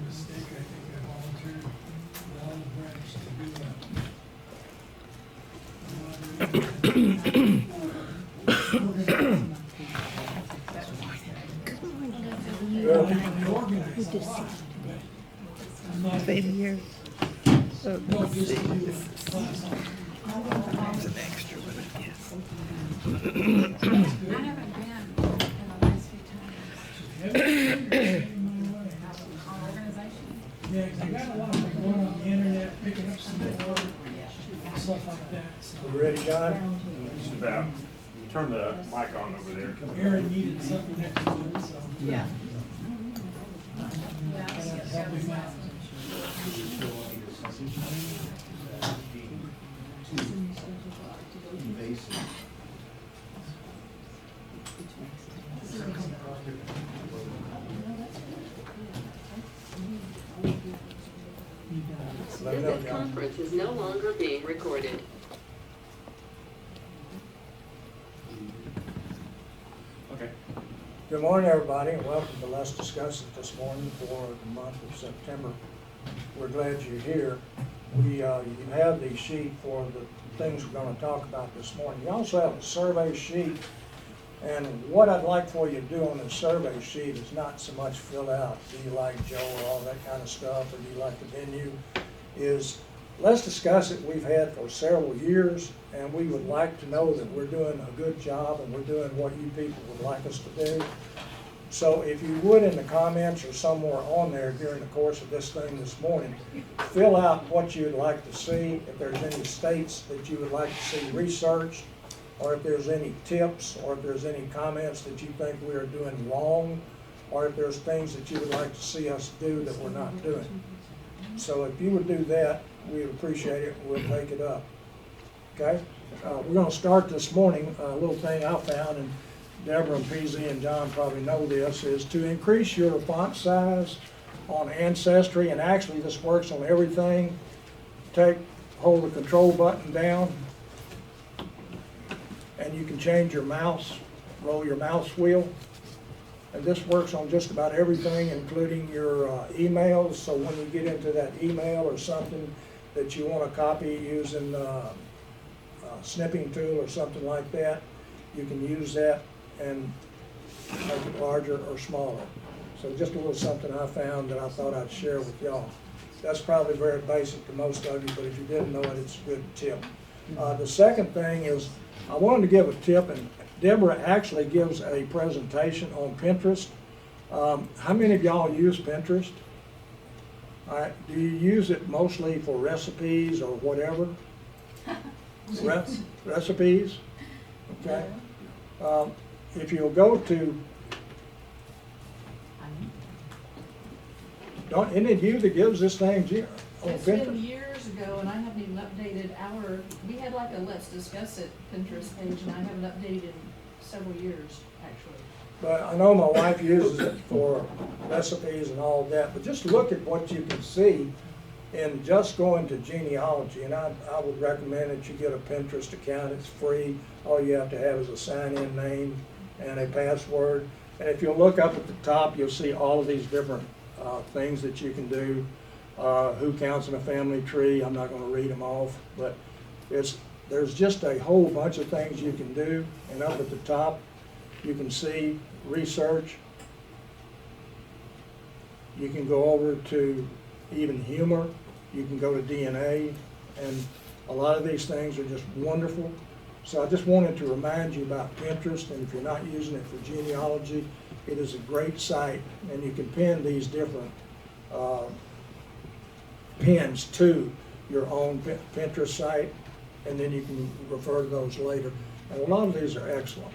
mistake. I think I volunteered the olive branch to do Same here. So, let's see. It's an extra one, yes. I haven't been in the last few times. On organization. Yeah, 'cause I got a lot of people going on the internet, picking up some more and stuff like that, so. You ready, John? Just about. Turn the mic on over there. Aaron needed something next to it, so. Yeah. Help him out. Let me know, This John. conference is no longer being recorded. Okay. Good morning, everybody, and welcome to Let's Discuss It this morning for the month of September. We're glad you're here. You have the sheet for the things we're going to talk about this morning. You also have a survey sheet, and what I'd like for you to do on the survey sheet is not so much fill out, do you like Joe or all that kind of stuff, or do you like the venue, is Let's Discuss It we've had for several years, and we would like to know that we're doing a good job and we're doing what you people would like us to do. So if you would, in the comments or somewhere on there during the course of this thing this morning, fill out what you'd like to see, if there's any states that you would like to see researched, or if there's any tips, or if there's any comments that you think we are doing wrong, or if there's things that you would like to see us do that we're not doing. So if you would do that, we'd appreciate it, we'll take it up. Okay? We're going to start this morning, a little thing I found, and Deborah and PZ and John probably know this, is to increase your font size on Ancestry, and actually this works on everything. Hold the control button down, and you can change your mouse, roll your mouse wheel. And this works on just about everything, including your emails. So when you get into that email or something that you want to copy using a snipping tool or something like that, you can use that and make it larger or smaller. So just a little something I found that I thought I'd share with y'all. That's probably very basic to most of you, but if you didn't know it, it's a good tip. The second thing is I wanted to give a tip, and Deborah actually gives a presentation on Pinterest. How many of y'all use Pinterest? All right, do you use it mostly for recipes or whatever? Recipes? Okay. If you'll go to, isn't it you that gives this thing on It's been Pinterest? years ago, and I haven't even updated we had like a Let's Discuss It Pinterest page, and I haven't updated in several years, actually. But I know my wife uses it for recipes and all that, but just look at what you can see in just going to genealogy, and I would recommend that you get a Pinterest account. It's free. All you have to have is a sign-in name and a password. And if you'll look up at the top, you'll see all of these different things that you can do. Who counts in a family tree? I'm not going to read them off, but there's just a whole bunch of things you can do. And up at the top, you can see research. You can go over to even humor. You can go to DNA, and a lot of these things are just wonderful. So I just wanted to remind you about Pinterest, and if you're not using it for genealogy, it is a great site, and you can pin these different pins to your own Pinterest site, and then you can refer to those later. And a lot of these are excellent.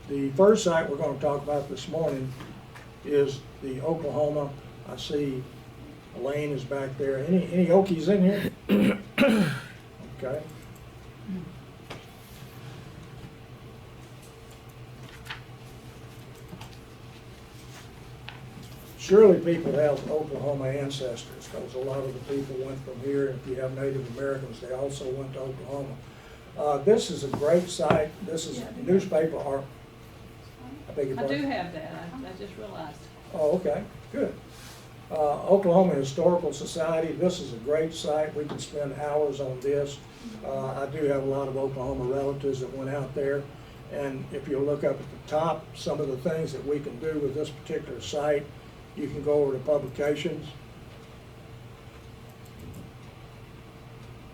The first site we're going to talk about this morning is the Oklahoma. I see Elaine is back there. Any Okies in here? Okay. Surely people have Oklahoma ancestors, because a lot of the people went from here. If you have Native Americans, they also went to Oklahoma. This is a great site. This is a newspaper, or, I beg your I do pardon? have that, I just realized. Oh, okay, good. Oklahoma Historical Society, this is a great site. We can spend hours on this. I do have a lot of Oklahoma relatives that went out there. And if you look up at the top, some of the things that we can do with this particular site, you can go over to publications.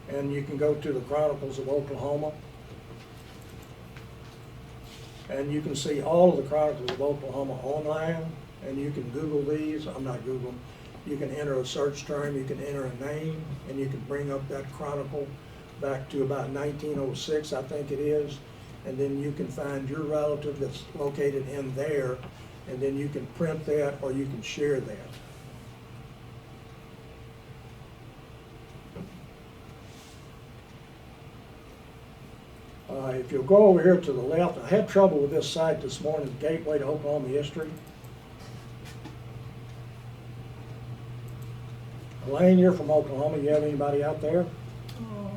And you can go to the Chronicles of Oklahoma. And you can see all of the Chronicles of Oklahoma online, and you can Google these. I'm not Googling. You can enter a search term, you can enter a name, and you can bring up that chronicle back to about 1906, I think it is. And then you can find your relative that's located in there, and then you can print that or you can share that. If you'll go over here to the left, I had trouble with this site this morning, Gateway to Oklahoma History. Elaine, you're from Oklahoma. You have anybody out there? Oh,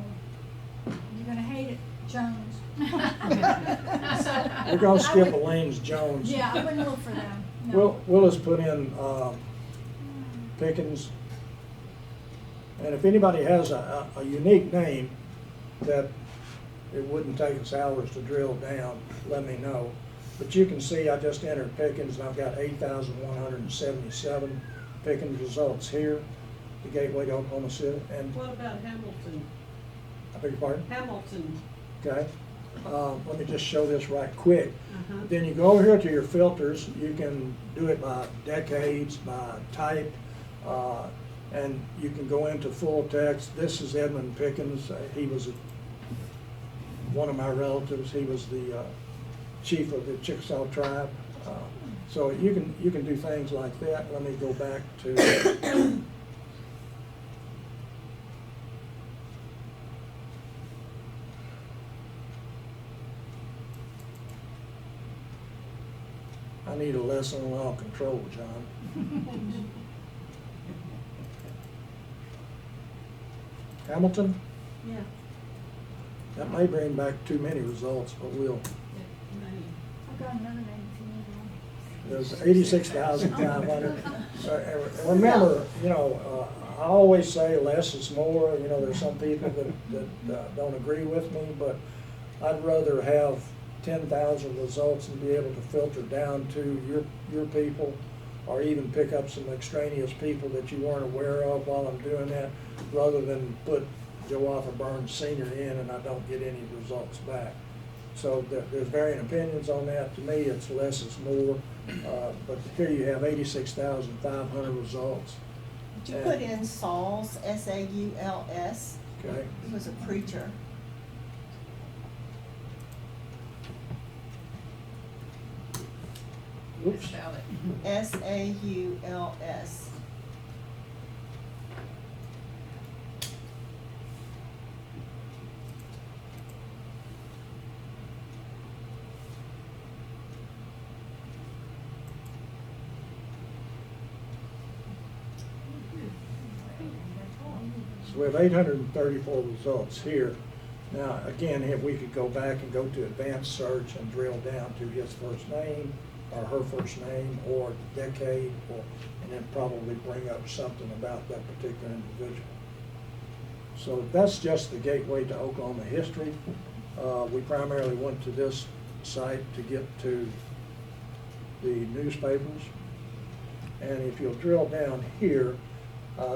you're gonna hate it, Jones. We're gonna skip Elaine's Jones. Yeah, I wouldn't look for them. No. We'll just put in Pickens. And if anybody has a unique name that it wouldn't take us hours to drill down, let me know. But you can see I just entered Pickens and I've got 8,177 Pickens results here, the Gateway to Oklahoma City. And What about Hamilton? I beg your pardon? Hamilton. Okay. Let me just show this right quick. Uh-huh. Then you go over here to your filters. You can do it by decades, by type, and you can go into full text. This is Edmund Pickens. He was one of my relatives. He was the chief of the Chickasaw tribe. So you can do things like that. Let me go back to I need a lesson on law control, John. Hamilton? Yeah. That may bring back too many results, but we'll. I've got another name if you need one. There's 86,500. Remember, I always say less is more. There's some people that don't agree with me, but I'd rather have 10,000 results and be able to filter down to your people, or even pick up some extraneous people that you weren't aware of while I'm doing that, rather than put Joe Arthur Burns Sr. in and I don't get any results back. So there's varying opinions on that. To me, it's less is more. But here you have 86,500 results. Did you put in Sauls, S-A-U-L-S? Okay. He was a preacher. Oops. S-A-U-L-S. So we have 834 results here. Now, again, if we could go back and go to advanced search and drill down to his first name or her first name or decade, and then probably bring up something about that particular individual. So that's just the Gateway to Oklahoma History. We primarily went to this site to get to the newspapers. And if you'll drill down here,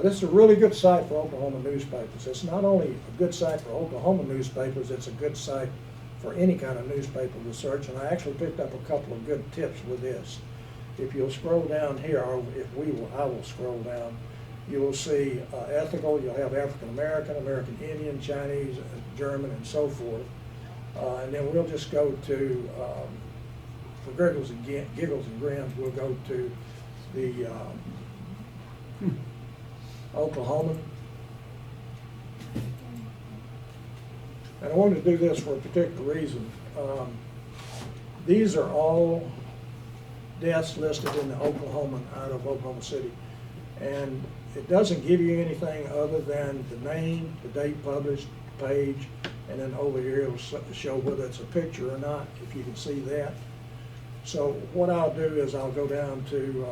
this is a really good site for Oklahoma newspapers. It's not only a good site for Oklahoma newspapers, it's a good site for any kind of newspaper research, and I actually picked up a couple of good tips with this. If you'll scroll down here, or I will scroll down, you will see ethical, you'll have African American, American Indian, Chinese, German, and so forth. And then we'll just go to, for giggles and grins, we'll go to the Oklahoman. And I wanted to do this for a particular reason. These are all deaths listed in the Oklahoman out of Oklahoma City. And it doesn't give you anything other than the name, the date published, page, And then over here, it'll show whether it's a picture or not, if you can see that. So what I'll do is I'll go down to,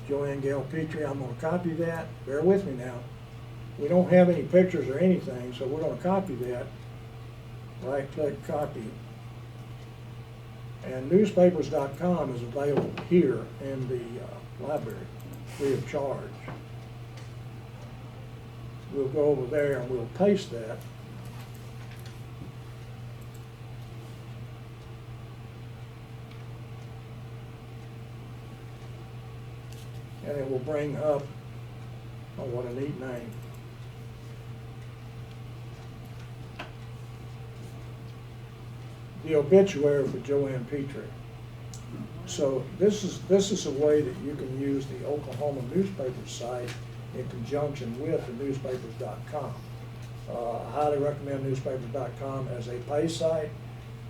Joanne Gale Petrie. I'm gonna copy that. Bear with me now. We don't have any pictures or anything, so we're gonna copy that. Right-click, copy. And newspapers.com is available here in the library, free of charge. We'll go over there and we'll paste that. And it will bring up, oh, what a neat name. The obituary for Joanne Petrie. So this is a way that you can use the Oklahoma newspaper site in conjunction with the newspapers.com. I highly recommend newspapers.com as a pay site,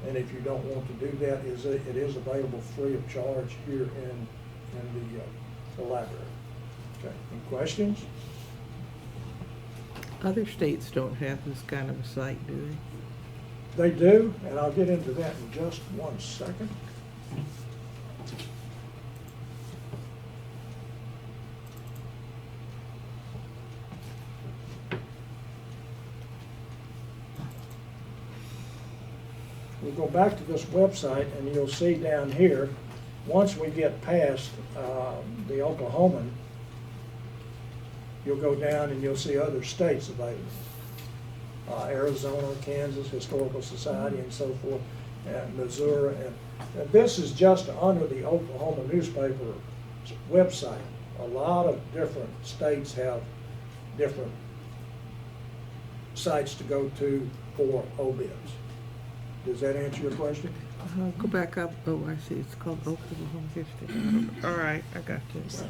and if you don't want to do that, it is available free of charge here in the library. Okay, any questions? Other states don't have this kind of a site, do they? They do, and I'll get into that in just 1 second. We'll go back to this website and you'll see down here, once we get past the Oklahoman, you'll go down and you'll see other states available. Arizona, Kansas, Historical Society, and so forth, and Missouri. And this is just under the Oklahoma newspaper website. A lot of different states have different sites to go to for OBIDs. Does that answer your question? Go back up. Oh, I see. It's called Oklahoma History. All right, I got you. Yes.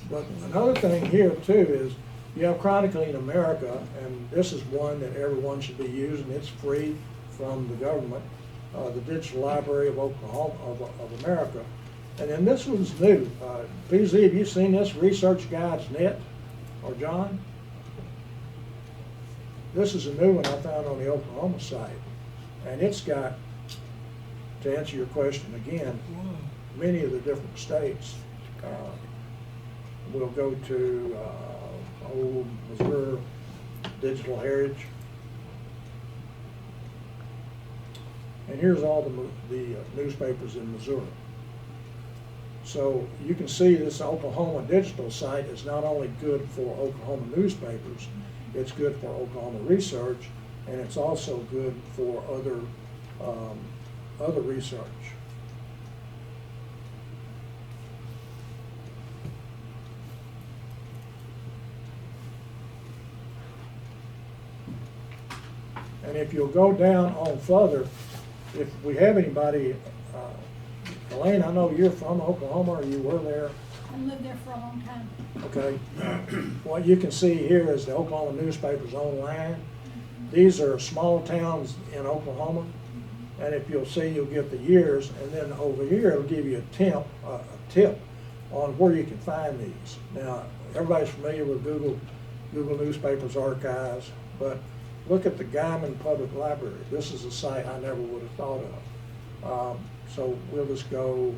But another thing here too is you have Chronicling America, and this is one that everyone should be using. It's free from the government, the Digital Library of Oklahoma, of America. And then this one's new. PZ, have you seen this, Research Guides Net, or John? This is a new one I found on the Oklahoma site. And it's got, to answer your question again, many of the different states. We'll go to old Missouri Digital Heritage. And here's all the newspapers in Missouri. So you can see this Oklahoma digital site is not only good for Oklahoma newspapers, it's good for Oklahoma research, and it's also good for other research. And if you'll go down on further, if we have anybody, Elaine, I know you're from Oklahoma, or you were there. I lived there for a long time. Okay. What you can see here is the Oklahoma newspapers online. These are small towns in Oklahoma. And if you'll see, you'll get the years. And then over here, it'll give you a tip on where you can find these. Now, everybody's familiar with Google Newspapers Archives, but look at the Guyman Public Library. This is a site I never would have thought of. So we'll just go.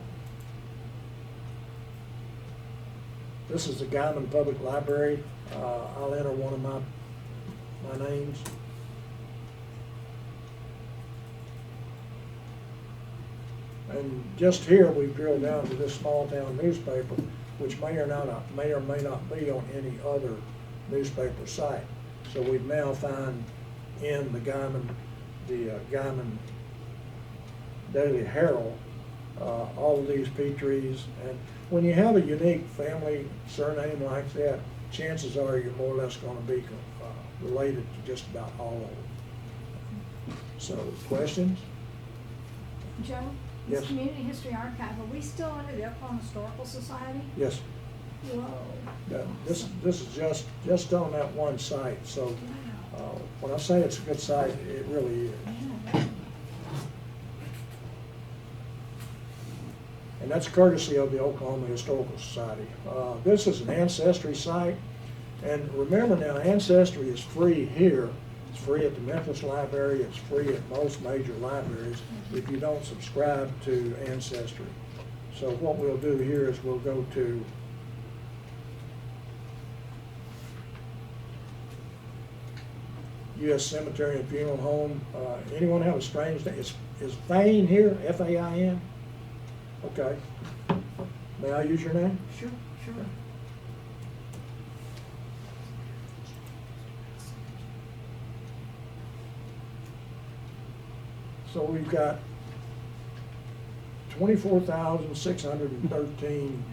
This is the Guyman Public Library. I'll enter one of my names. And just here, we've drilled down to this small town newspaper, which may or may not be on any other newspaper site. So we've now found in the Guyman Daily Herald, all of these Petries. And when you have a unique family surname like that, chances are you're more or less going to be related to just about all of them. So, questions? Joe? Yes. This Community History Archive, are we still under the Oklahoma Historical Society? Yes. Whoa. This is just on that one site. So when I say it's a good site, it really is. and that's courtesy of the Oklahoma Historical Society. This is an ancestry site, and remember now, ancestry is free here. It's free at the Memphis Library, it's free at most major libraries if you don't subscribe to Ancestry. So what we'll do here is we'll go to U.S. Cemetery and Funeral Home. Anyone have a strange name? Is Fain here, F-A-I-N? Okay. May I use your name? Sure, sure. So we've got 24,613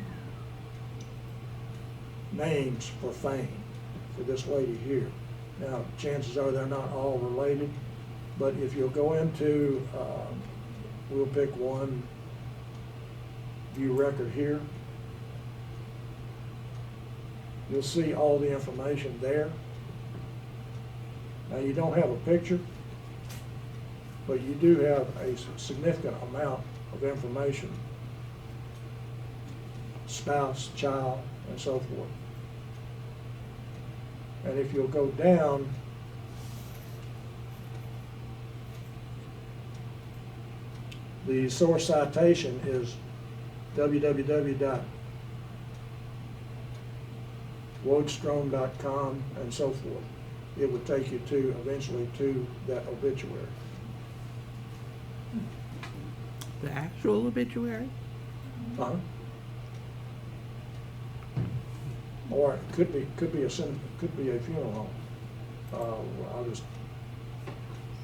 names for Fain for this lady here. Now, chances are they're not all related, but if you'll go into, we'll pick one, view record here. You'll see all the information there. Now, you don't have a picture, but you do have a significant amount of information, spouse, child, and so forth. And if you'll go down, the source citation is www.wodstrom.com and so forth. It would take you to, eventually, to that obituary. The actual obituary? Huh? Or it could be a funeral home.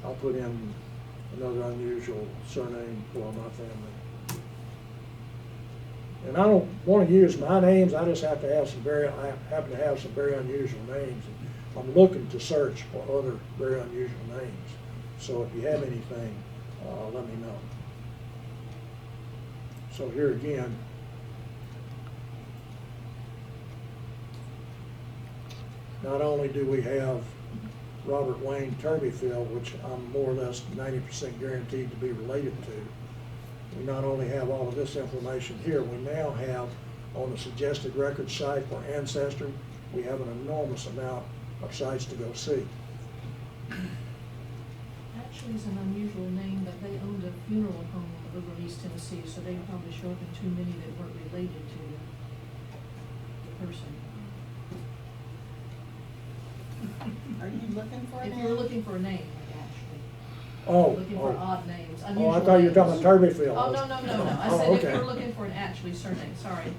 I'll put in another unusual surname for my family. And I don't want to use my names. I just have to have I happen to have some very unusual names. I'm looking to search for other very unusual names. So if you have anything, let me know. So here again, not only do we have Robert Wayne Turbyfield, which I'm more or less 90% guaranteed to be related to, we not only have all of this information here, we now have on the suggested record site for Ancestry, we have an enormous amount of sites to go see. Actually, it's an unusual name, but they owned a funeral home over in East Tennessee, so they probably show up in too many that weren't related to the person. Are you looking for a If name? you were looking for a name, actually. Oh, Looking for odd names, oh, unusual I thought you were talking names. about Turbyfield. Oh, no. I Oh, said if okay. you were looking for an actually surname, sorry.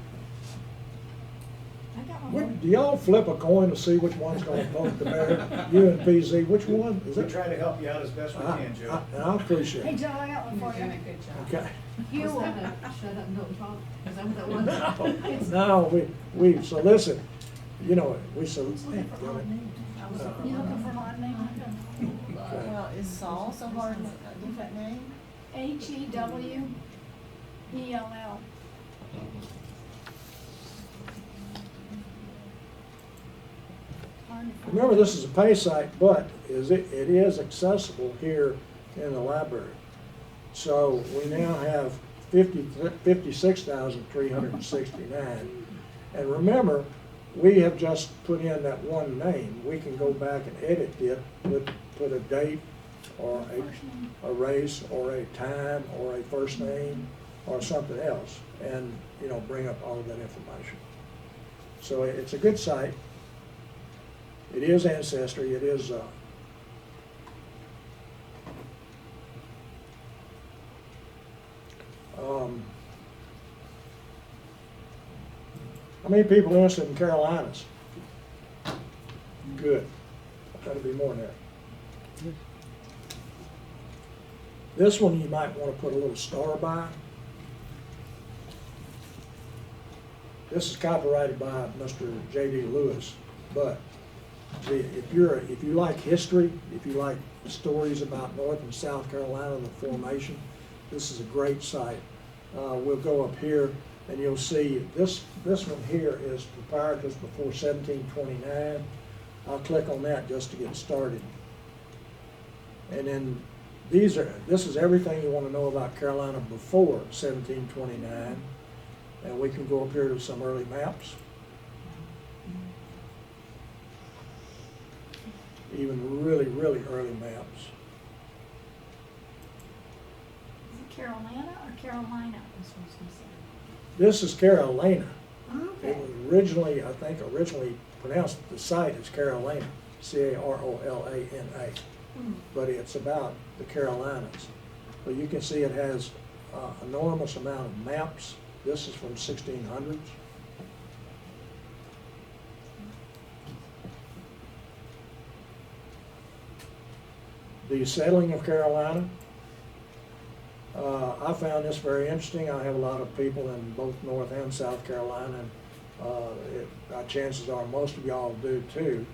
I got my Do y'all flip a coin to see which one's gonna poke the bear? You and PZ, which one? Is We it? try to help you out as best we can, Joe. And I appreciate Hey, it. Joe, I got one You're for doing you. a good job. Okay. You, Was that a shut up and don't talk? Is that what that was? No, we solicit, we solicit. Looking for odd names. you looking for my name? Well, is Saul so hard, a different name? H-E-W-E-L-L. Remember, this is a pay site, but it is accessible here in the library. So we now have 56,369. And remember, we have just put in that one name. We can go back and edit it, put a date or a race or a time or a first name or something else, and bring up all of that information. So it's a good site. It is Ancestry. It is how many people are interested in Carolinas? Good. That'll be more than that. This one you might want to put a little star by. This is copyrighted by Mr. J.D. Lewis, but if you like history, if you like stories about North and South Carolina, the formation, this is a great site. We'll go up here and you'll see this one here is prepared just before 1729. I'll click on that just to get started. And then this is everything you want to know about Carolina before 1729. And we can go up here to some early maps. Even really, really early maps. Is it Carolina or Carolina? That's what I was gonna say. This is Carolina. Okay. It was originally, I think originally pronounced, the site is Carolina, Carolana. Hmm. But it's about the Carolinas. But you can see it has enormous amount of maps. This is from 1600s. The settling of Carolina. I found this very interesting. I have a lot of people in both North and South Carolina, and chances are most of y'all do too.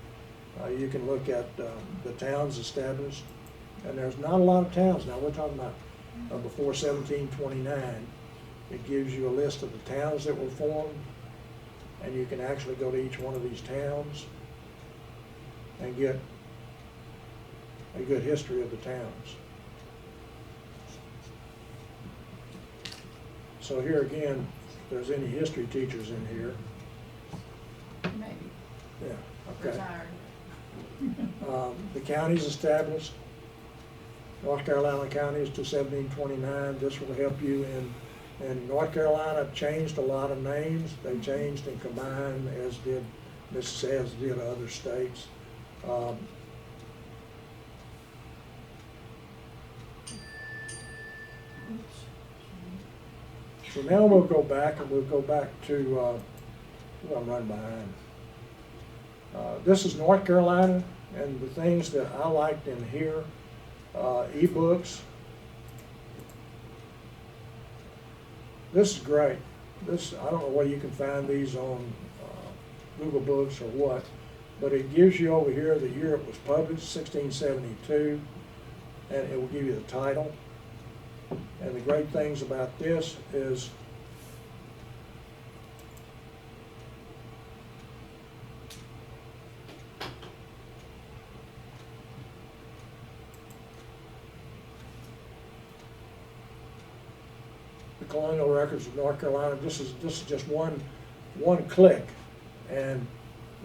You can look at the towns established, and there's not a lot of towns now. We're talking about before 1729. It gives you a list of the towns that were formed, and you can actually go to each one of these towns and get a good history of the towns. So here again, if there's any history teachers in here, Maybe, yeah, okay. retired. The counties established, North Carolina counties to 1729. This will help you and North Carolina changed a lot of names. They changed and combined, as did other states. So now we'll go back to, I'm running behind. This is North Carolina, and the things that I liked in here, ebooks. This is great. I don't know whether you can find these on Google Books or what, but it gives you over here the year it was published, 1672, and it will give you the title. And the great things about this is the Colonial Records of North Carolina. This is just one click, and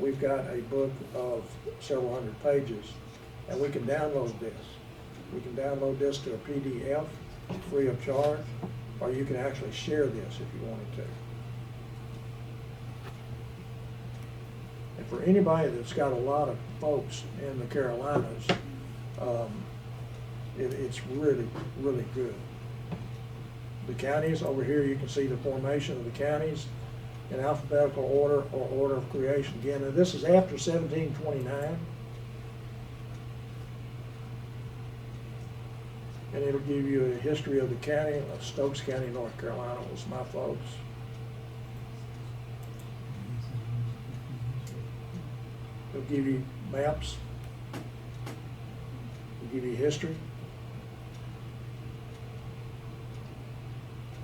we've got a book of several hundred pages, and we can download this. We can download this to a PDF free of charge, or you can actually share this if you wanted to. And for anybody that's got a lot of folks in the Carolinas, it's really, really good. The counties over here, you can see the formation of the counties in alphabetical order or order of creation. Again, and this is after 1729. And it'll give you a history of the county. Stokes County, North Carolina was my folks. It'll give you maps. It'll give you history.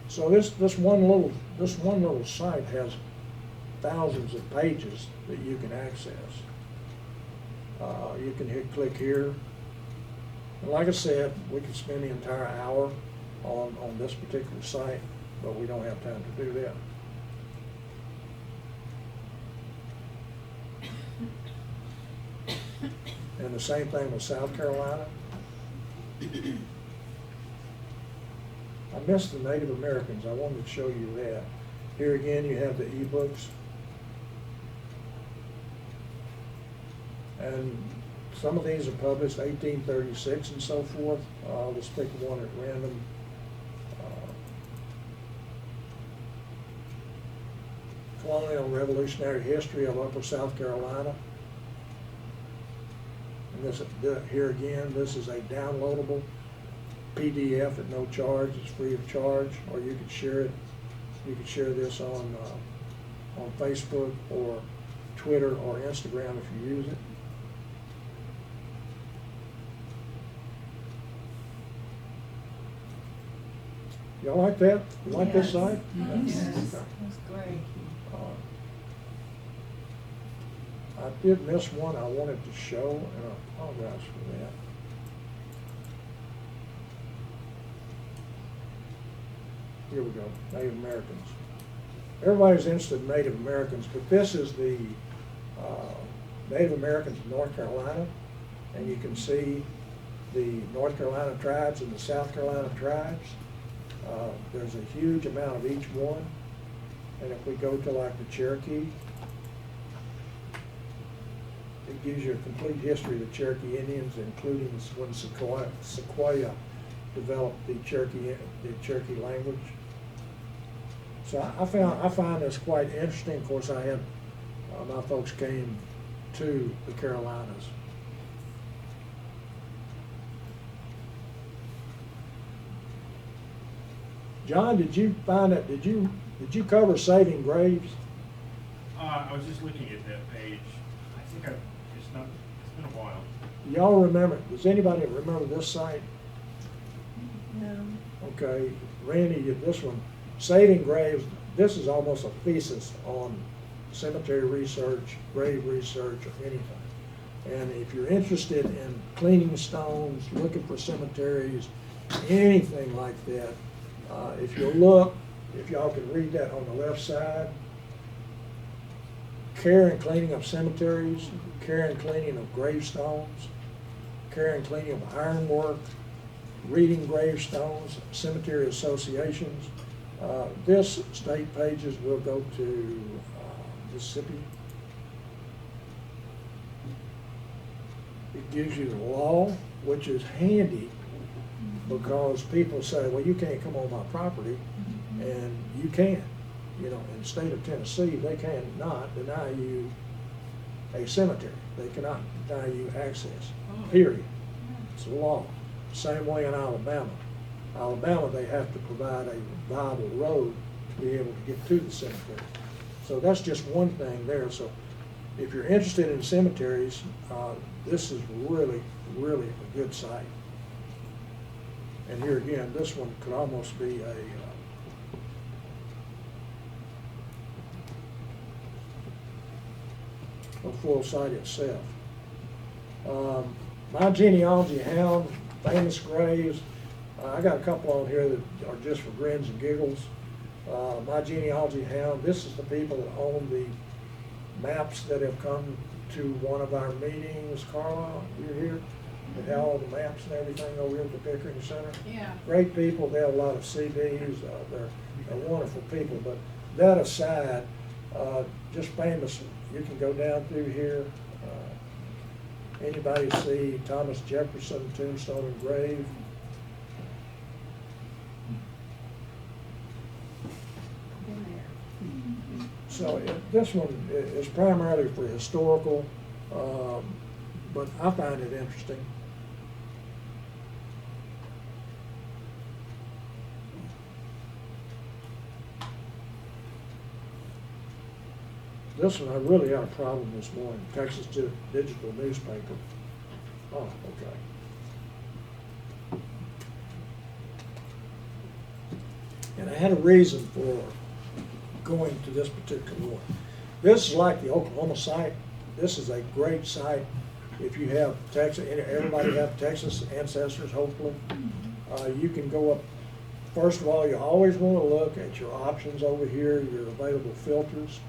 So this one little site has thousands of pages that you can access. You can click here. And like I said, we could spend the entire hour on this particular site, but we don't have time to do that. And the same thing with South Carolina. I missed the Native Americans. I wanted to show you that. Here again, you have the ebooks. And some of these are published 1836 and so forth. I'll just pick one at random. Colonial Revolutionary History of Upper South Carolina. And this here again, this is a downloadable PDF at no charge. It's free of charge, or you could share it. You could share this on Facebook or Twitter or Instagram if you use it. Y'all like that? You like this site? Yes, Okay. that's great. I did miss one I wanted to show, and I apologize for that. Here we go, Native Americans. everybody's interested in Native Americans, but this is the Native Americans of North Carolina, and you can see the North Carolina tribes and the South Carolina tribes. There's a huge amount of each one, and if we go to like the Cherokee, it gives you a complete history of the Cherokee Indians, including when Sequoyah developed the Cherokee language. So I find this quite interesting. Of course, I had my folks came to the Carolinas. John, did you find it? Did you cover saving graves? I was just looking at that page. I think it's been a while. Y'all remember? Does anybody remember this site? No. Okay, Randy, this one, saving graves. This is almost a thesis on cemetery research, grave research, or anything. And if you're interested in cleaning stones, looking for cemeteries, anything like that, if you'll look, if y'all can read that on the left side, care and cleaning of cemeteries, care and cleaning of gravestones, care and cleaning of ironwork, reading gravestones, cemetery associations. This state pages will go to Mississippi. It gives you the law, which is handy because people say, well, you can't come on my property, and you can. You know, in the state of Tennessee, they cannot deny you a cemetery. They cannot deny you access, period. It's a law. Same way in Alabama. Alabama, they have to provide a viable road to be able to get to the cemetery. So that's just one thing there. So if you're interested in cemeteries, this is really, really a good site. And here again, this one could almost be a full site itself. My genealogy hound, famous graves. I got a couple on here that are just for grins and giggles. My genealogy hound, this is the people that own the maps that have come to one of our meetings. Carla, you're here? They have all the maps and everything over here at the Pickering Center. Yeah. Great people. They have a lot of CDs. They're wonderful people. But that aside, just famous. You can go down through here. Anybody see Thomas Jefferson tombstone and grave? Been there. So this one is primarily for historical, but I find it interesting. This one, I really had a problem this morning, Texas Digital newspaper. Oh, okay. And I had a reason for going to this particular one. This is like the Oklahoma site. This is a great site if you have Texas, everybody have Texas ancestors, hopefully. You can go up, first of all, you always want to look at your options over here, your available filters.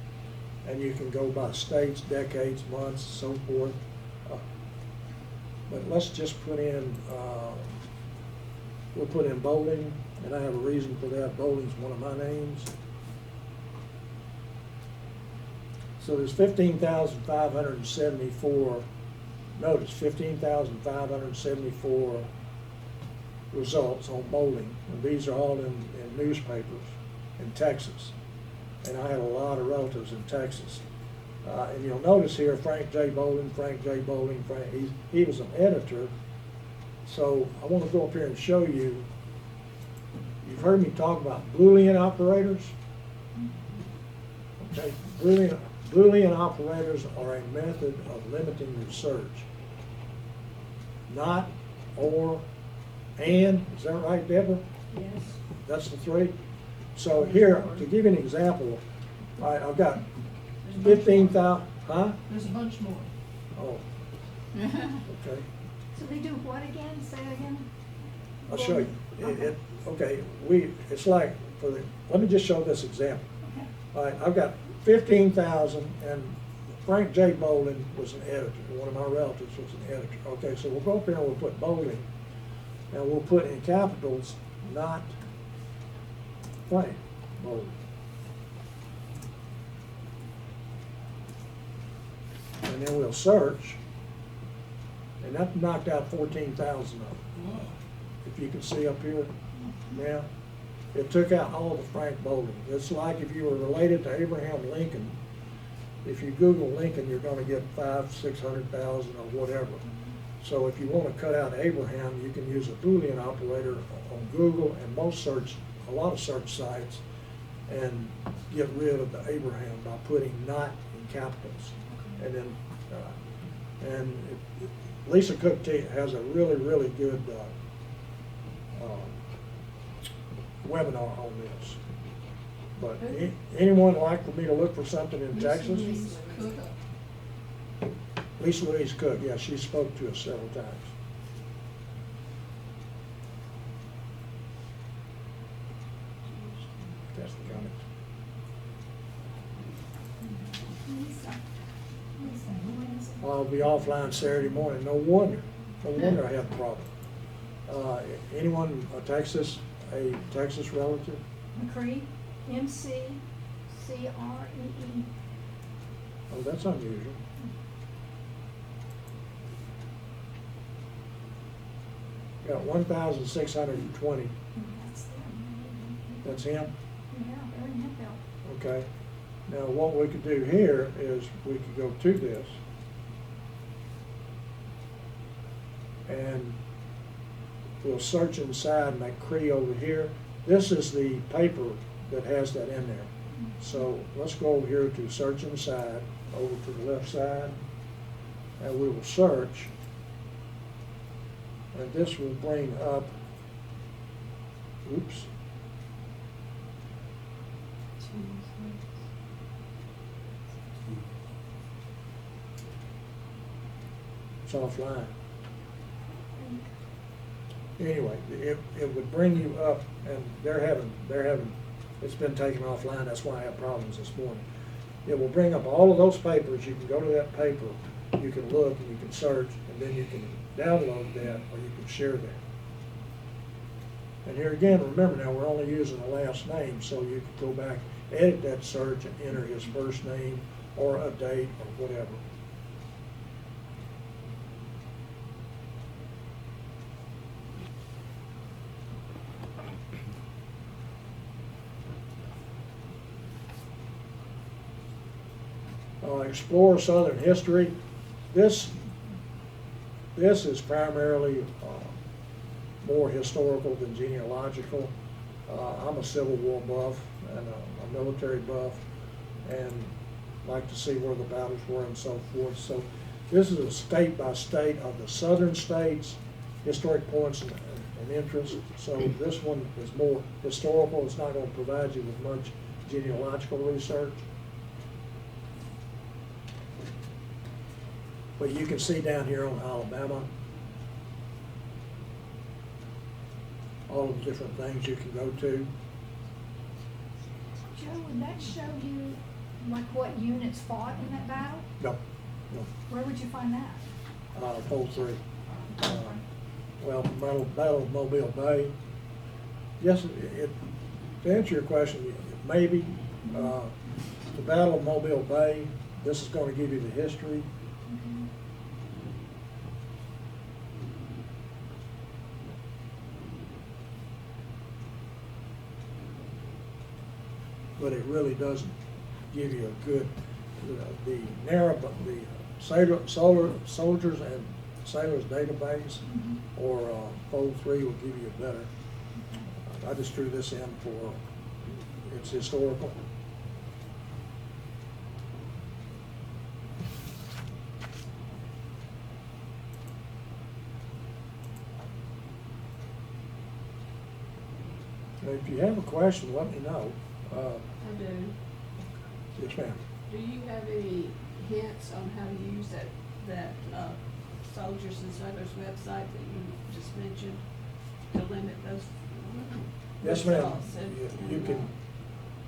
And you can go by states, decades, months, so forth. But let's just put in, we'll put in bowling, and I have a reason for that. Bowling's one of my names. So there's 15,574, notice 15,574 results on bowling. And these are all in newspapers in Texas. And I had a lot of relatives in Texas. And you'll notice here, Frank J. Bowling, he was an editor. So I want to go up here and show you, you've heard me talk about Boolean operators. Okay, Boolean operators are a method of limiting your search. Not, or, and, is that right, Deborah? Yes. That's the three? So here, to give you an example, I've got 15,000, huh? There's a bunch more. Oh, okay. So they do what again? Say it again? I'll show you. Okay, it's like, let me just show this example. Okay. All right, I've got 15,000, and Frank J. Bowling was an editor. One of my relatives was an editor. Okay, so we'll go up here and we'll put Bowling, and we'll put in capitals, not Frank Bowling. And then we'll search, and that knocked out 14,000 of them. Wow. If you can see up here now, it took out all the Frank Bowling. It's like if you were related to Abraham Lincoln. If you Google Lincoln, you're gonna get 500,000-600,000 or whatever. So if you wanna cut out Abraham, you can use a Boolean operator on Google and a lot of search sites, and get rid of the Abraham by putting not in capitals. And then, Lisa Cook has a really, really good webinar on this. But anyone like for me to look for something in Texas? Lisa Louise Cook, yeah, she spoke to us several times. That's the comment. I'll be offline Saturday morning. No wonder I had a problem. Anyone a Texas relative? McCree, M-C-C-R-E-E. Oh, that's unusual. Got 1,620. That's them. That's him? Yeah, they're in Hempel. Okay. Now, what we could do here is we could go to this. And we'll search inside McCree over here. This is the paper that has that in there. So let's go over here to search inside, over to the left side, and we will search. And this will bring up, oops. It's offline. Anyway, it would bring you up, and they're having, it's been taken offline, that's why I have problems this morning. It will bring up all of those papers. You can go to that paper, you can look, and you can search, and then you can download that, or you can share that. And here again, remember now, we're only using the last name, so you can go back, edit that search, and enter his first name, or a date, or whatever. Explore Southern history. This is primarily more historical than genealogical. I'm a Civil War buff and a military buff, and like to see where the battles were and so forth. So this is a state by state of the southern states, historic points and interest. So this one is more historical. It's not going to provide you with much genealogical research. But you can see down here on Alabama, all of the different things you can go to. Joe, would that show you like what units fought in that battle? No. Where would you find that? Pole 3. Well, Battle of Mobile Bay. Yes, to answer your question, maybe. The Battle of Mobile Bay, this is going to give you the history. But it really doesn't give you a good, the soldiers and sailors database, or Fold 3 will give you a better. I just threw this in for its historical. If you have a question, let me know. I do. Yes, ma'am. Do you have any hints on how to use that Soldiers and Sailors website that you just mentioned to limit those? Yes, ma'am. results and, You can,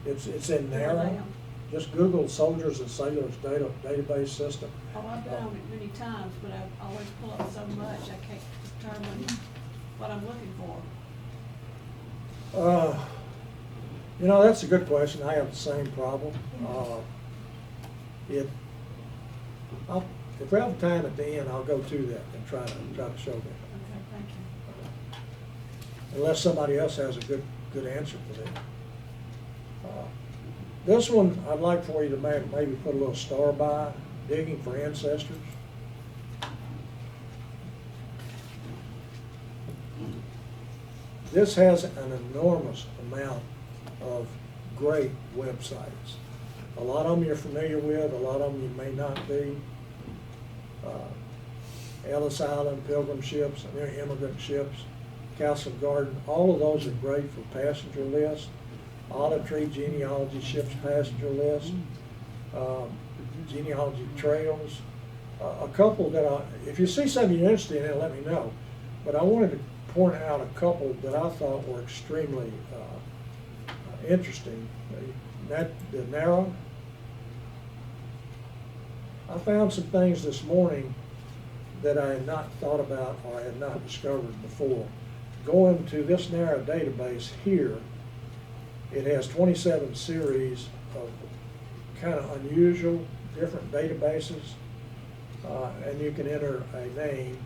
it's in there. just Google Soldiers and Sailors database system. Oh, I've been on it many times, but I always pull up so much, I can't determine what I'm looking for. You know, that's a good question. I have the same problem. If we have time at the end, I'll go to that and try to show that. Okay, thank you. Unless somebody else has a good answer for that. This one, I'd like for you to maybe put a little star by, digging for ancestors. This has an enormous amount of great websites. A lot of them you're familiar with, a lot of them you may not be. Ellis Island, Pilgrim ships, immigrant ships, Castle Garden, all of those are great for passenger lists. Olive Tree genealogy ships passenger list, genealogy trails. A couple that if you see something you're interested in, let me know. But I wanted to point out a couple that I thought were extremely interesting. The narrow. I found some things this morning that I had not thought about or I had not discovered before. Going to this narrow database here, it has 27 series of kind of unusual, different databases, and you can enter a name,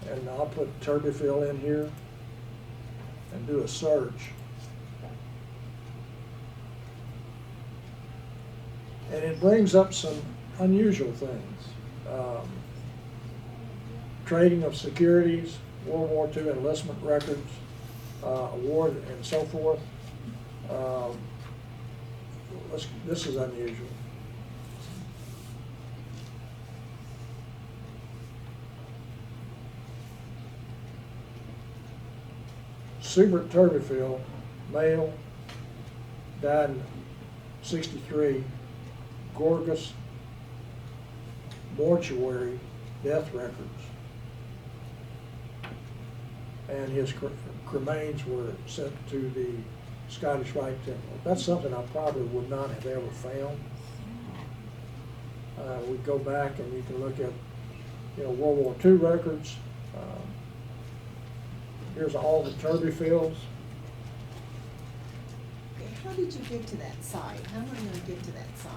and I'll put Turbeville in here and do a search. And it brings up some unusual things. Trading of securities, World War II enlistment records, award and so forth. This is unusual. Subert Turbeville, male, died in '63, Gorgas mortuary death records. And his cremains were sent to the Scottish Rite Temple. That's something I probably would not have ever found. We go back and you can look at, World War II records. Here's all the Turbevilles. Okay, how did you get to that site? How am I gonna get to that site?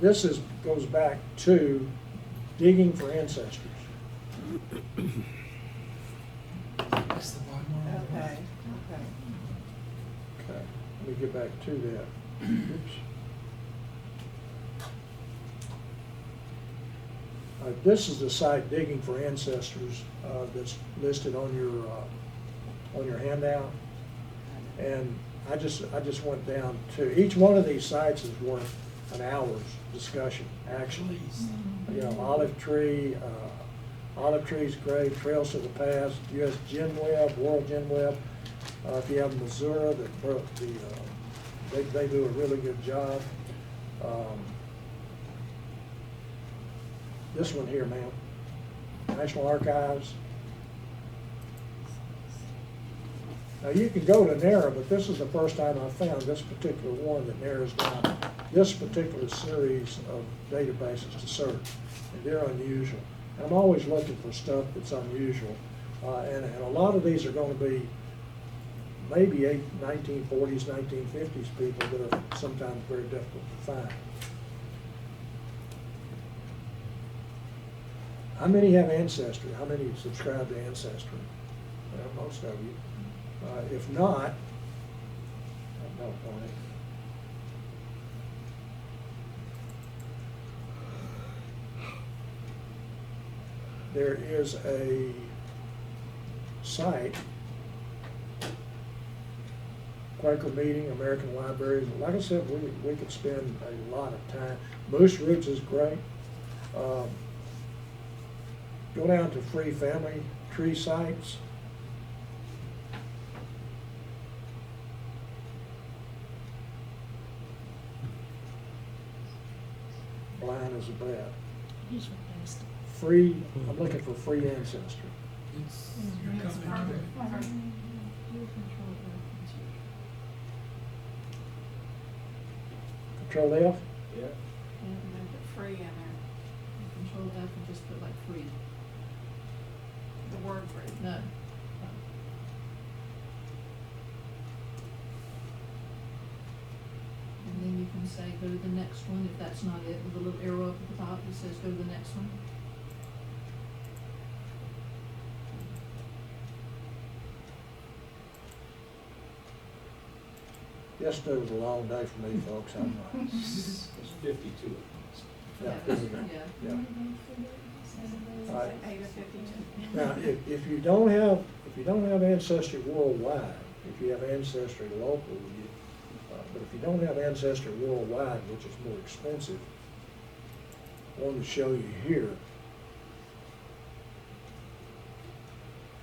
This goes back to digging for ancestors. That's the bottom one. Okay. Okay, let me get back to that. Oops. This is the site digging for ancestors that's listed on your handout, and I just went down to each one of these sites is worth an hour's discussion. Actually, Olive Tree's great, Trails to the Past, U.S. GenWeb, World GenWeb. If you have Missouri, they do a really good job. This one here, ma'am, National Archives. Now you can go to NARA, but this is the first time I found this particular one that narrows down this particular series of databases to search, and they're unusual. I'm always looking for stuff that's unusual, and a lot of these are going to be maybe 1940s, 1950s people that are sometimes very difficult to find. How many have Ancestry? How many subscribe to Ancestry? Well, most of you. If not, no point. There is a site, Quaker Meeting, American Libraries. Like I said, we could spend a lot of time. Moose Roots is great. Go down to free family tree sites. Blind as a bat. He's the best. Free, I'm looking for free ancestry. You're coming to Control F? Yeah. And then put free in there, Control F and just put like free. the word free. No. And then you can say, go to the next one, if that's not it, with the little arrow up at the top that says, go to the next one. Yesterday was a long day for me, folks. It's 52. Yeah, Yeah. yeah. All right. 8 of 52. Now, if you don't have Ancestry Worldwide, if you have Ancestry local, but if you don't have Ancestry Worldwide, which is more expensive, I wanted to show you here.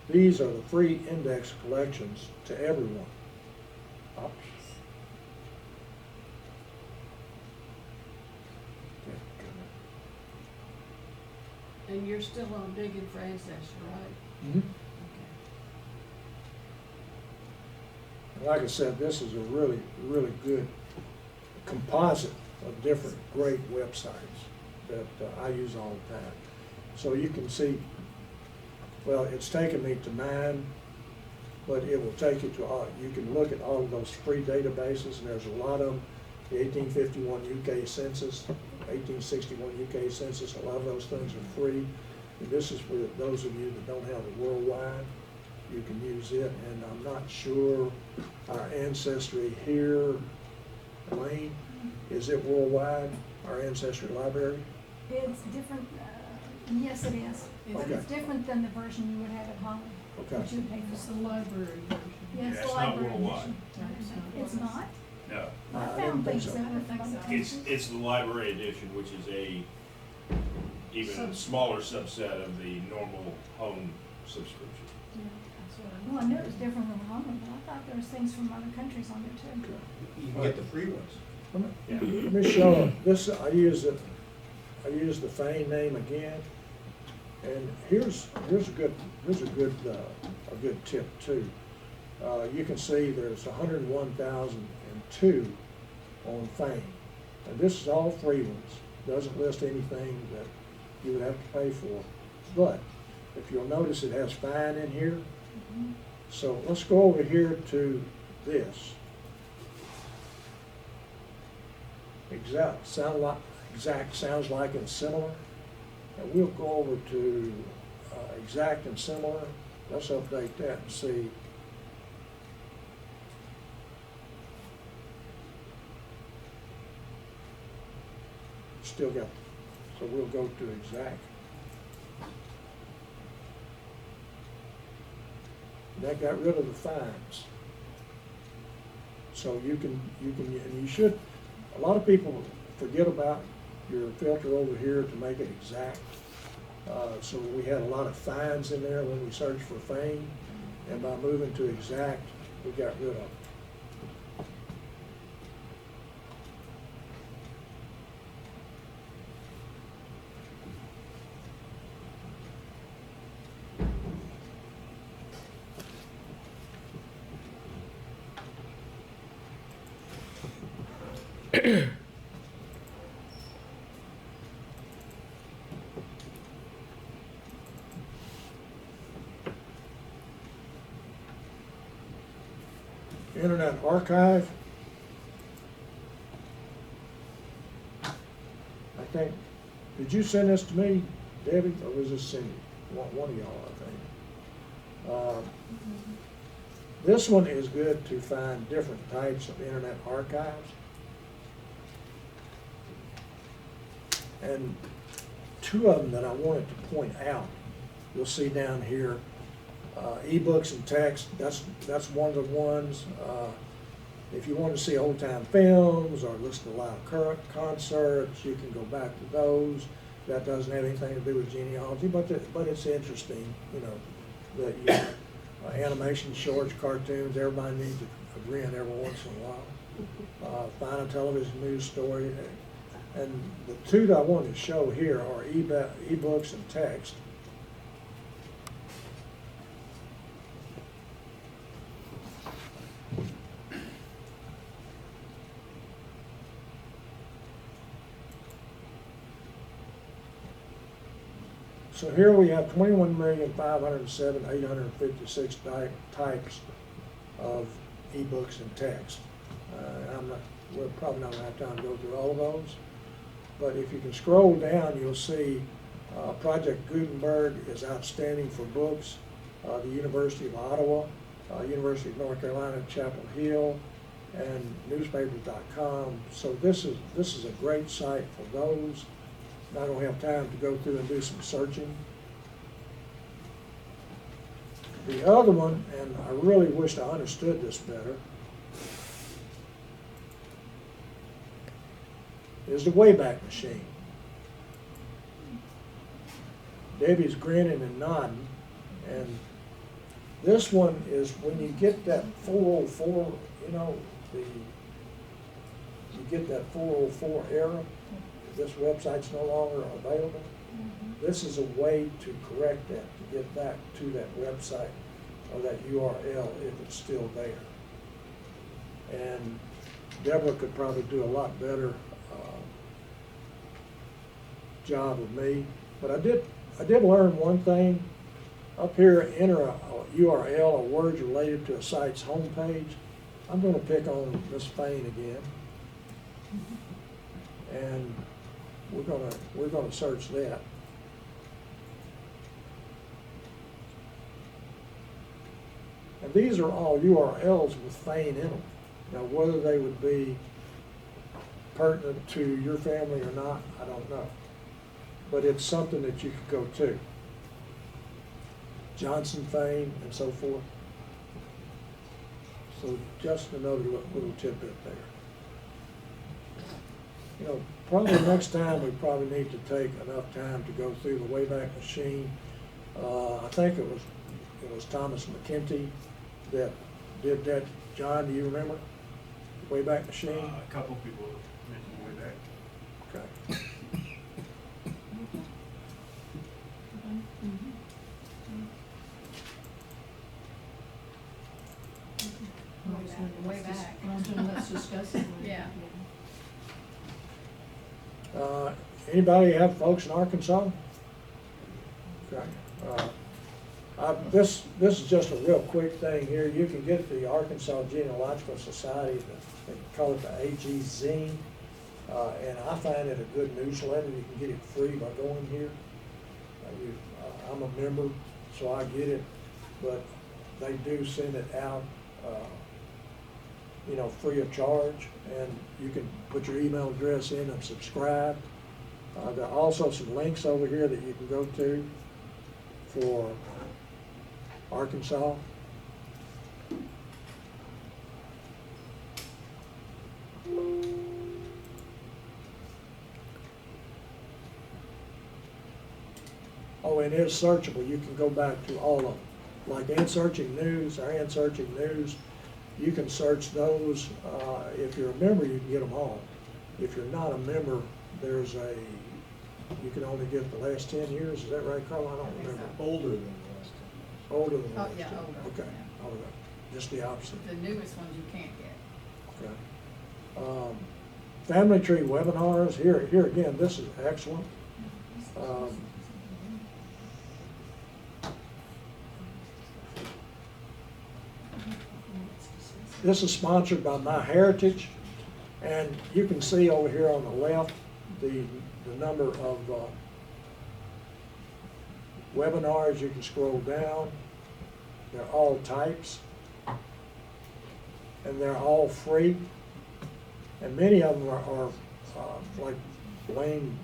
These are the free index collections to everyone. Oops. And you're still on digging for ancestry, right? Mhm. Okay. Like I said, this is a really, really good composite of different great websites that I use all the time. So you can see, well, it's taken me to 9, but it will take you to all, you can look at all of those free databases, and there's a lot of them. The 1851 UK Census, 1861 UK Census, a lot of those things are free. And this is for those of you that don't have it worldwide, you can use it. And I'm not sure our Ancestry here, Elaine, is it worldwide, our Ancestry library? It's different, yes, it is, but Okay. it's different than the version you would have at home. Okay. That you would pay It's for. the library version. Yes, it's the not library worldwide. edition. No, it's not. It's not? No, I didn't found think things so. that were from other countries. it's the library edition, which is a even smaller subset of the normal home subscription. Well, I knew it was different than home, but I thought there was things from other countries on there too. You can get the free ones. Let me show this. I use the Fane name again, and here's a good tip too. You can see there's 101,002 on Fane, and this is all free ones. Doesn't list anything that you would have to pay for, but if you'll notice, it has fine in here. So let's go over here to this. Exact sounds like and similar. And we'll go over to exact and similar. Let's update that and see. Still got, so we'll go to exact. That got rid of the fines. So you can, and you should, a lot of people forget about your filter over here to make it exact. So we had a lot of fines in there when we searched for Fane, and by moving to exact, we got rid of them. Internet Archive. I think, did you send this to me, Debbie, or was this Cindy? One of y'all, I think. This one is good to find different types of internet archives. And two of them that I wanted to point out, you'll see down here, ebooks and text, that's one of the ones. If you want to see old-time films or listen to live concerts, you can go back to those. That doesn't have anything to do with genealogy, but it's interesting, you know, that you, animation, shorts, cartoons, everybody needs a grin every once in a while. Find a television news story. And the two that I wanted to show here are ebooks and text. So here we have 21,507,856 types of ebooks and text. We're probably not gonna have time to go through all of those. But if you can scroll down, you'll see Project Gutenberg is outstanding for books. The University of Ottawa, University of North Carolina, Chapel Hill, and newspapers.com. So this is a great site for those. Not gonna have time to go through and do some searching. The other one, and I really wished I understood this better, is the Wayback Machine. Debbie's grinning and nodding, and this one is when you get that 404, you get that 404 error, this website's no longer available. This is a way to correct that, to get back to that website or that URL if it's still there. And Deborah could probably do a lot better job of me, but I did learn one thing. Up here, enter a URL or words related to a site's homepage. I'm going to pick on Miss Fain again, and we're going to search that. And these are all URLs with Fain in them. Now, whether they would be pertinent to your family or not, I don't know. But it's something that you could go to. Johnson Fain and so forth. So just another little tidbit there. Probably next time we probably need to take enough time to go through the Wayback Machine. I think it was Thomas McKenty that did that. John, do you remember? The Wayback Machine? A couple people mentioned Wayback. Okay. Way back. Let's discuss it. Yeah. Anybody have folks in Arkansas? Okay. This is just a real quick thing here. You can get the Arkansas Genealogical Society, they call it the AG Zine, and I find it a good newsletter. You can get it free by going here. I'm a member, so I get it, but they do send it out, free of charge, and you can put your email address in and subscribe. There are also some links over here that you can go to for Arkansas. Oh, and it's searchable. You can go back to all of them. Like Searching News, our Searching News, you can search those. If you're a member, you can get them all. If you're not a member, you can only get the last 10 years. Is that right, Carl? I don't remember. Older than the last time. Older than the Oh, last yeah, 10. older, Okay, yeah. older. Just the opposite. The newest ones you can't get. Okay. Family Tree webinars. Here again, this is excellent. This is sponsored by MyHeritage, and you can see over here on the left the number of webinars. You can scroll down. They're all types, and they're all free. And many of them are like Blaine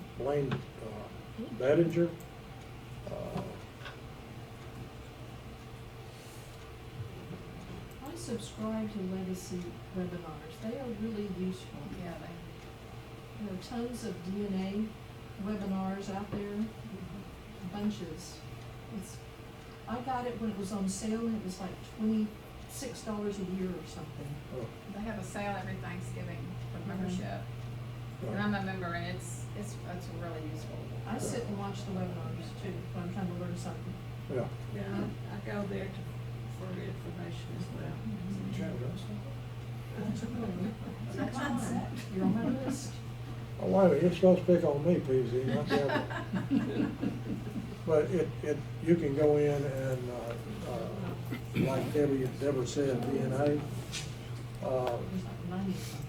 Bettinger. I subscribe to legacy webinars. They are really useful. Yeah, There are tons of DNA webinars out there, bunches. I got it when it was on sale, and it was like $26 a year or something. they have a sale every Thanksgiving for membership. And I'm a member, and it's really useful. I sit and watch the webinars too, when I'm trying to learn something. Yeah. Yeah, I go there for information as well. You're on my list. Oh, wait a minute, you're supposed to pick on me, PZ, not the other. But you can go in and, like Deborah said, DNA. There's like 90 something.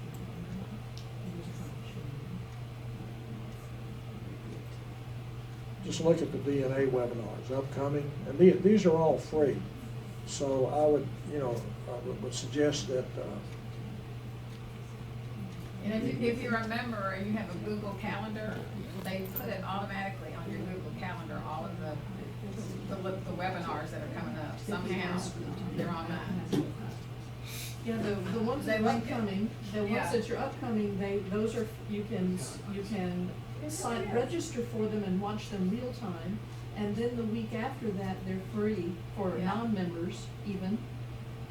Just look at the DNA webinars upcoming, and these are all free. So I would, would suggest that, And if you're a member or you have a Google Calendar, they put it automatically on your Google Calendar, all of the webinars that are coming up. Somehow, they're on that. Yeah, the ones They that are link it. upcoming, the Yeah. ones that are upcoming, those are, you can register for them and watch them real time. And then the week after that, they're free for Yeah. non-members even.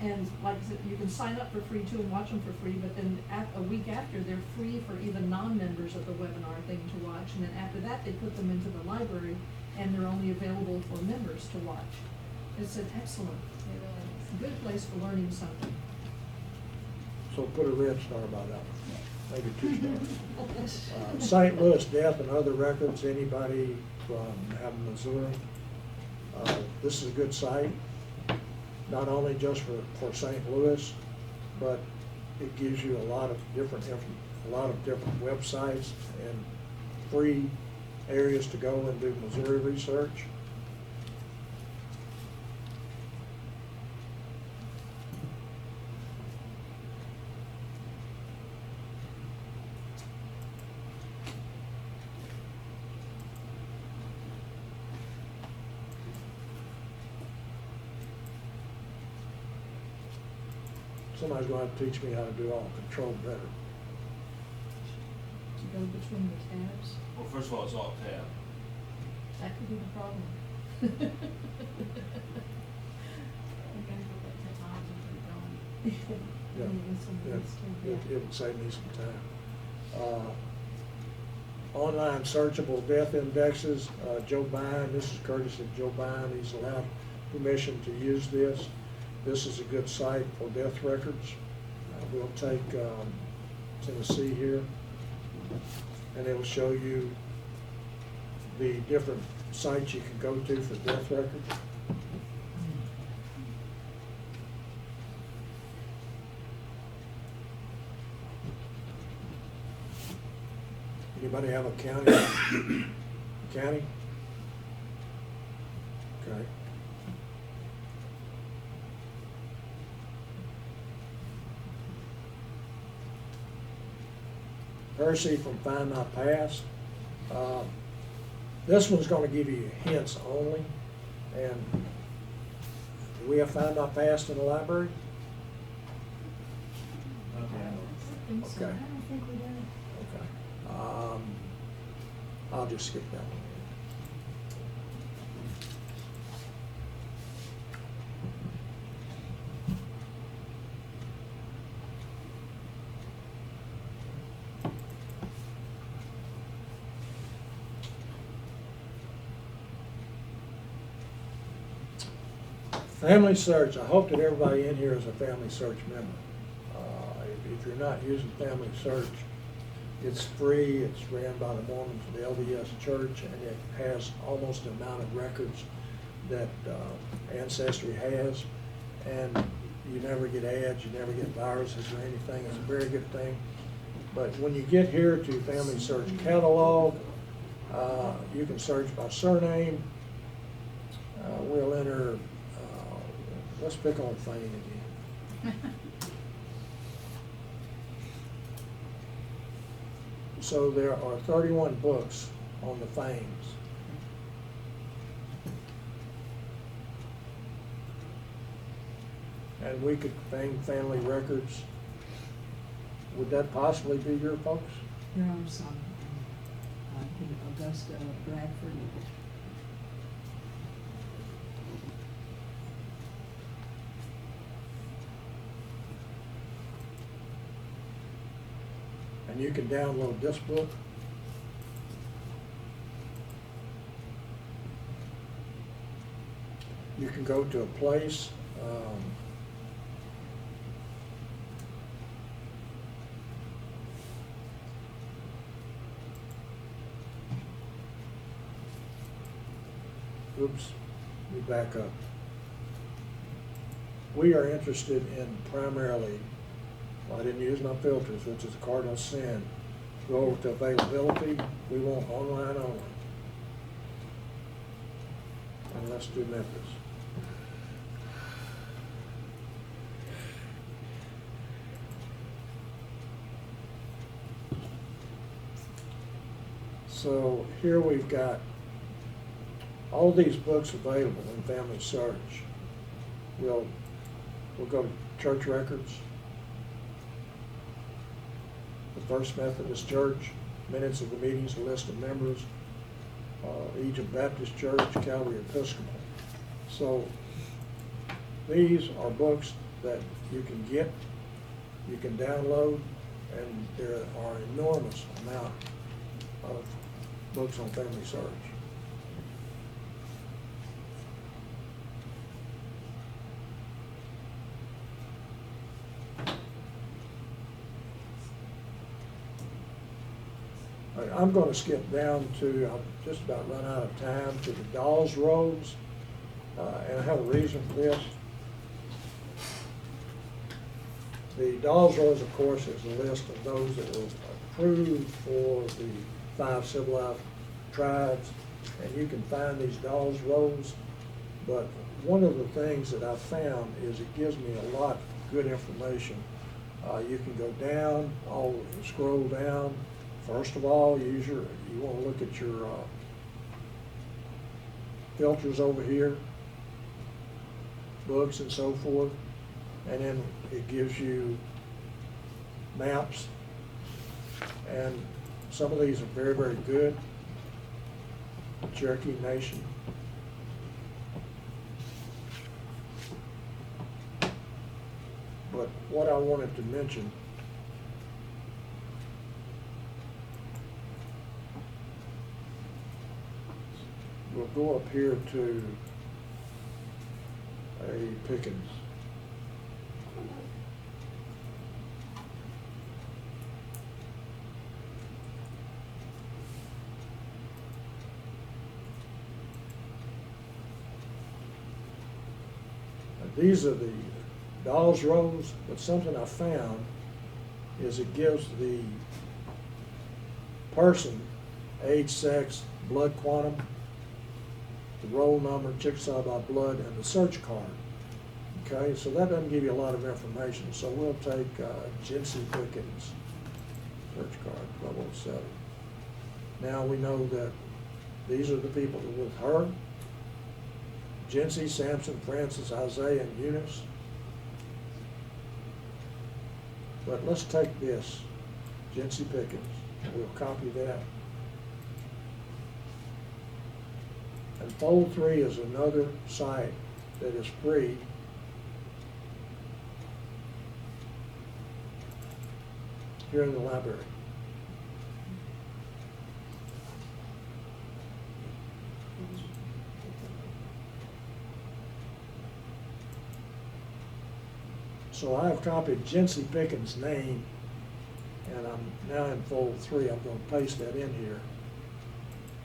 And like I said, you can sign up for free too and watch them for free, but then a week after, they're free for even non-members of the webinar thing to watch. And then after that, they put them into the library and they're only available for members to watch. It's an excellent, good place for learning something. so put a red star by that one, maybe 2 stars. St. Louis death and other records, anybody from Missouri. This is a good site, not only just for St. Louis, but it gives you a lot of different websites and free areas to go and do Missouri research. Somebody's going to have to teach me how to do all control better. To go between the tabs, Well, first of all, it's all tab. that could be the problem. Yeah, it would save me some time. Online searchable death indexes, Joe Bine, this is courtesy of Joe Bine, he's allowed permission to use this. This is a good site for death records. We'll take Tennessee here, and it'll show you the different sites you can go to for death records. Anybody have a county? County? Okay. Percy from Find My Past. This one's going to give you hints only. And do we have Find My Past in the library? Okay. I don't think we do. Okay. I'll just skip that one. Family Search, I hope that everybody in here is a Family Search member. If you're not using Family Search, it's free, it's ran by the Mormons of the LDS Church, and it has almost the amount of records that Ancestry has. And you never get ads, you never get viruses or anything, it's a very good thing. But when you get here to Family Search Catalog, you can search by surname. We'll enter, let's pick on Fane again. So there are 31 books on the Fanes. And we could Fane family records. Would that possibly be your folks? There are some, I think Augusta Bradford. And you can download this book. You can go to a place. oops, let me back up. We are interested in primarily, well, I didn't use my filters, which is a cardinal sin. Go over to availability, we want online only. And let's do Memphis. So here we've got all these books available in Family Search. We'll go to church records, the First Methodist Church, minutes of the meetings, a list of members, Egypt Baptist Church, Calvary Episcopal. So these are books that you can get, you can download, and there are enormous amount of books on Family Search. I'm going to skip down to, I've just about run out of time, to the Dawes Rolls, and I have a reason for this. The Dawes Rolls, of course, is a list of those that were approved for the 5 civilized tribes, and you can find these Dawes Rolls. But one of the things that I found is it gives me a lot of good information. You can go down, scroll down. First of all, you want to look at your filters over here, books and so forth, and then it gives you maps, and some of these are very, very good. Cherokee Nation. But what I wanted to mention, we'll go up here to a Pickens. These are the Dawes Rolls, but something I found is it gives the person age, sex, blood quantum, the roll number, Chickasaw by blood, and the search card. Okay, so that doesn't give you a lot of information. So we'll take Jency Pickens search card, 007. Now we know that these are the people that were with her. Jency, Samson, Francis, Isaiah, and Eunice. But let's take this, Jency Pickens, and we'll copy that. And Fold 3 is another site that is free. Here in the library. So I have copied Jency Pickens' name, and I'm now in Fold 3. I'm going to paste that in here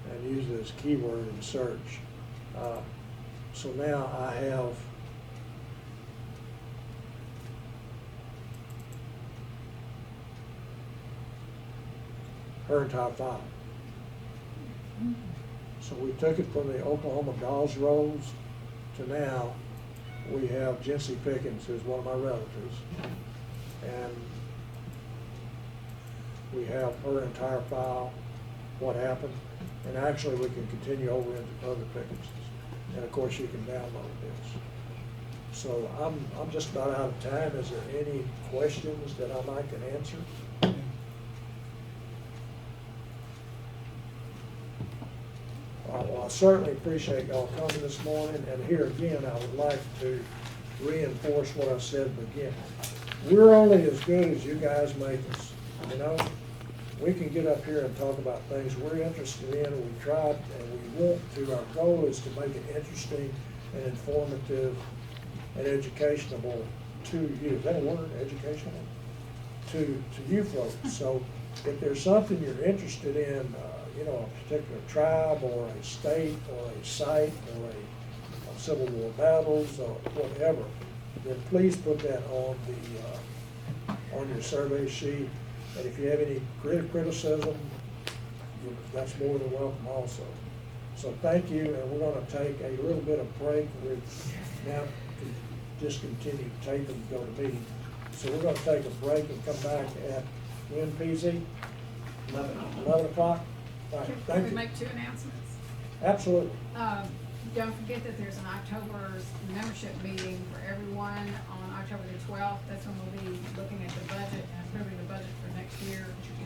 and use it as keyword in search. So now I have her entire file. So we took it from the Oklahoma Dawes Rolls to now we have Jency Pickens, who's one of my relatives, and we have her entire file, what happened, and actually we can continue over into other Pickenses. And of course you can download this. So I'm just about out of time. Is there any questions that I might can answer? Well, I certainly appreciate y'all coming this morning, and here again, I would like to reinforce what I said at the beginning. We're only as good as you guys make us, you know? We can get up here and talk about things we're interested in, and we try, and we want to. Our goal is to make it interesting and informative and educational to you. Is that a word, educational? To you folks. So if there's something you're interested in, you know, a particular tribe or a state or a site or a Civil War battles or whatever, then please put that on your survey sheet. And if you have any criticism, that's more than welcome also. So thank you, and we're gonna take a little bit of break. We're now discontinued tape and go to meeting. So we're gonna take a break and come back at when, PZ? 11 o'clock? All right, Can thank we you. make 2 announcements? Absolutely. Don't forget that there's an October membership meeting for everyone on October the 12th. That's when we'll be looking at the budget and approving the budget for next year,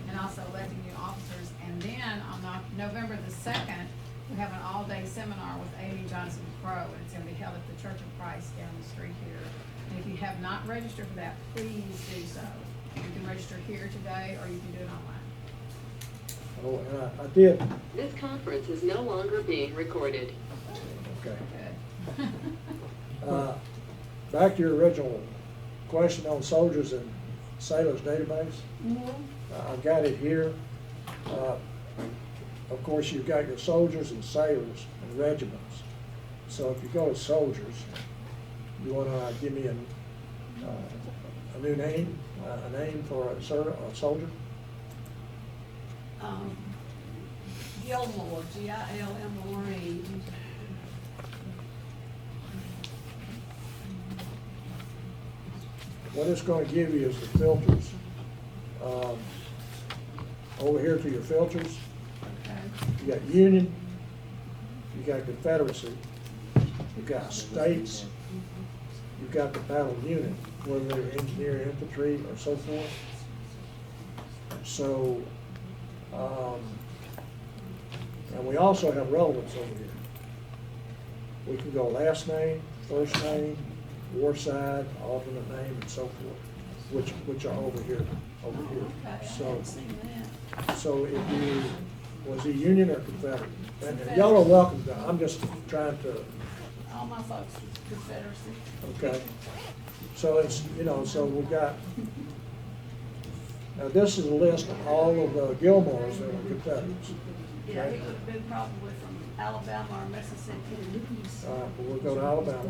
and also electing new officers. And then on November the 2nd, we have an all-day seminar with Amy Johnson Crow, and it's gonna be held at the Church of Christ down the street here. And if you have not registered for that, please do so. You can register here today, or you can do it online. Oh, and I did, This conference is no longer being recorded. okay. Good. Back to your original question on soldiers and sailors database. I've got it here. Of course, you've got your soldiers and sailors and regiments. So if you go to soldiers, you wanna give me a new name, a name for a soldier? Gilmore, Gilmore. What it's gonna give you is the filters. Over here to your filters, you got Union, you got Confederacy, you got states, you got the battle unit, whether they're engineer, infantry, or so forth. So, and we also have relevance over here. We can go last name, first name, war side, alternate name, and so forth, which are over here. So if you, was he Union or Confederate? And y'all are welcome to, I'm just trying to, All my folks, Confederacy. okay? So it's, you know, so we've got, now this is a list of all of the Gilmores that are Confederates. Yeah, Okay? he would have been probably from Alabama or Mississippi. We'll go to Alabama.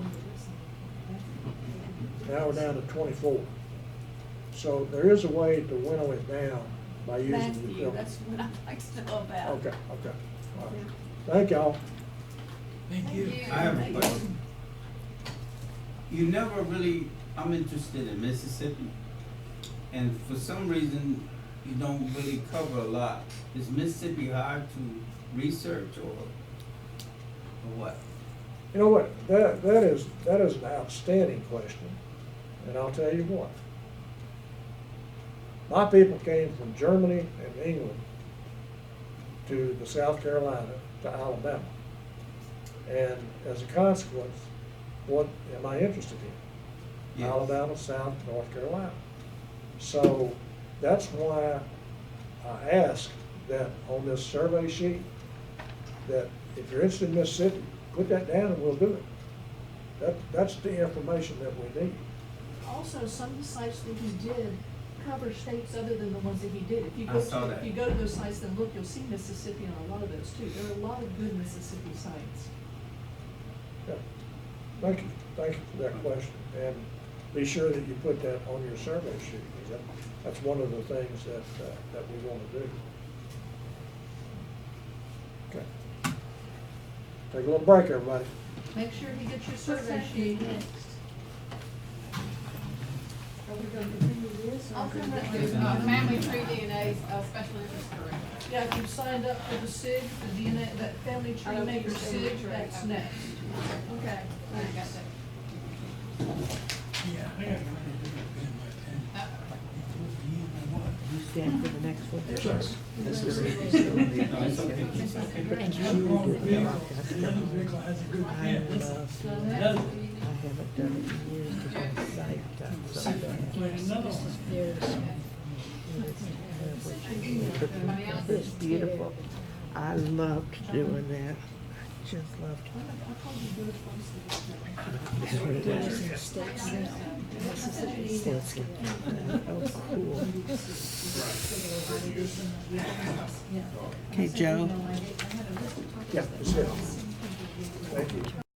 Now we're down to 24. So there is a way to winnow it down by using the Matthew, filter. that's what I'd like to know about. Okay. All right. Thank y'all. Thank you. Thank you. I have a question. You never really, I'm interested in Mississippi, and for some reason, you don't really cover a lot. Is Mississippi hard to research or what? You know what, that is an outstanding question, and I'll tell you what. My people came from Germany and England to the South Carolina to Alabama. And as a consequence, what am I interested in? Yes. Alabama, South, North Carolina. So that's why I ask that on this survey sheet, that if you're interested in Mississippi, put that down and we'll do it. That's the information that we need. Also, some of the sites that he did cover states other than the ones that he did. If you I go saw to, that. if you go to those sites and look, you'll see Mississippi on a lot of those too. There are a lot of good Mississippi sites. Yeah. Thank you for that question, and be sure that you put that on your survey sheet, because that's one of the things that we want to do. Okay. Take a little break, everybody. Make sure he gets your survey sheet. Are we gonna continue this? or I'll is it come back next? to Family tree DNA, special interest group. Yeah, if you've signed up for the SIG, the DNA, that family I tree don't maker understand SIG, the tree. that's next. Okay, I got thanks. that. Yeah, I got to pen my pen. You know what? You stand for the next one? Yes. This is still in the No, it's okay. One wrong vehicle, the other vehicle has a good I pen. love, Another I haven't done it in years to get the site done so bad. Playing another one. It's beautiful. I loved doing that. Just left. Oh, cool. Okay, Joe. Yeah, it's good. Thank you.